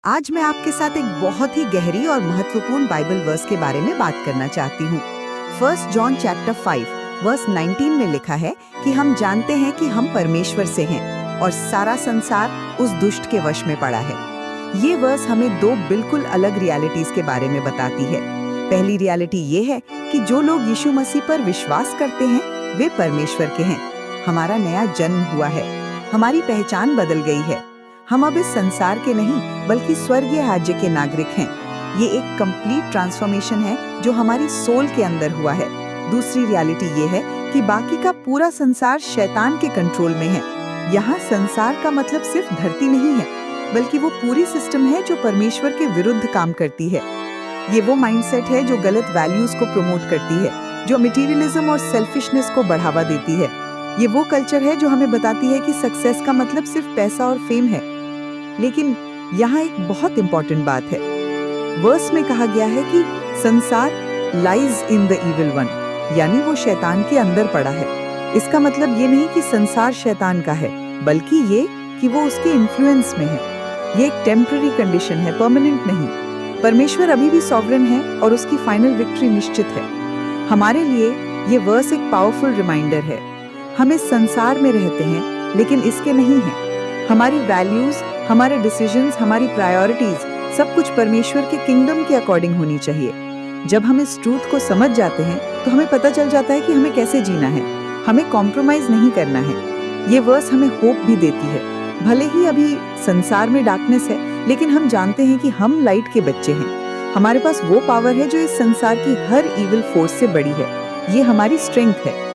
आज मैं आपके साथ एक बहुत ही गहरी और महत्वपूर्ण बाइबल वर्स के बारे में बात करना चाहती हूँ। 1 जॉन चैप्टर 5 वर्स 19 में लिखा है कि हम जानते हैं कि हम परमेश्वर से हैं और सारा संसार उस दुष्ट के वश में पड़ा है। ये वर्स हमें दो बिल्कुल अलग रियलिटीज के बारे में बताती है। पहली रियलिटी ये है कि जो लोग यीशु मसीह पर विश्वास करते हैं वे परमेश्वर के हैं। हमारा नया जन्म हुआ है, हमारी पहचान बदल गई है। हम अब इस संसार के नहीं बल्कि स्वर्गीय राज्य के नागरिक हैं। ये एक कंप्लीट ट्रांसफॉर्मेशन है जो हमारी सोल के अंदर हुआ है। दूसरी रियलिटी ये है कि बाकी का पूरा संसार शैतान के कंट्रोल में है। यहाँ संसार का मतलब सिर्फ धरती नहीं है, बल्कि वो पूरी सिस्टम है जो परमेश्वर के विरुद्ध काम करती है। ये वो माइंडसेट है जो गलत वैल्यूज को प्रमोट करती है, जो मटेरियलिज्म और सेल्फिशनेस को बढ़ावा देती है। ये वो कल्चर है जो हमें बताती है कि सक्सेस का मतलब सिर्फ पैसा और फेम है। लेकिन यहाँ एक बहुत इंपॉर्टेंट बात है। वर्स में कहा गया है कि संसार lies in the evil one, यानी वो शैतान के अंदर पड़ा है। इसका मतलब ये नहीं कि संसार शैतान का है, बल्कि ये कि वो उसके इन्फ्लुएंस में है। ये एक टेम्पररी कंडीशन है, परमानेंट नहीं। परमेश्वर अभी भी सॉवरेन है और उसकी फाइनल विक्ट्री निश्चित है। हमारे लिए ये वर्स एक पावरफुल रिमाइंडर है। हम इस संसार में रहते हैं लेकिन इसके नहीं हैं। हमारी वैल्यूज, हमारे डिसीजंस, हमारी प्रायोरिटीज सब कुछ परमेश्वर के किंगडम के अकॉर्डिंग होनी चाहिए। जब हम इस ट्रूथ को समझ जाते हैं तो हमें पता चल जाता है कि हमें कैसे जीना है। हमें कॉम्प्रोमाइज नहीं करना है। ये वर्स हमें होप भी देती है। भले ही अभी संसार में डार्कनेस है, लेकिन हम जानते हैं कि हम लाइट के बच्चे हैं। हमारे पास वो पावर है जो इस संसार की हर इविल फोर्स से बड़ी है। ये हमारी स्ट्रेंथ है।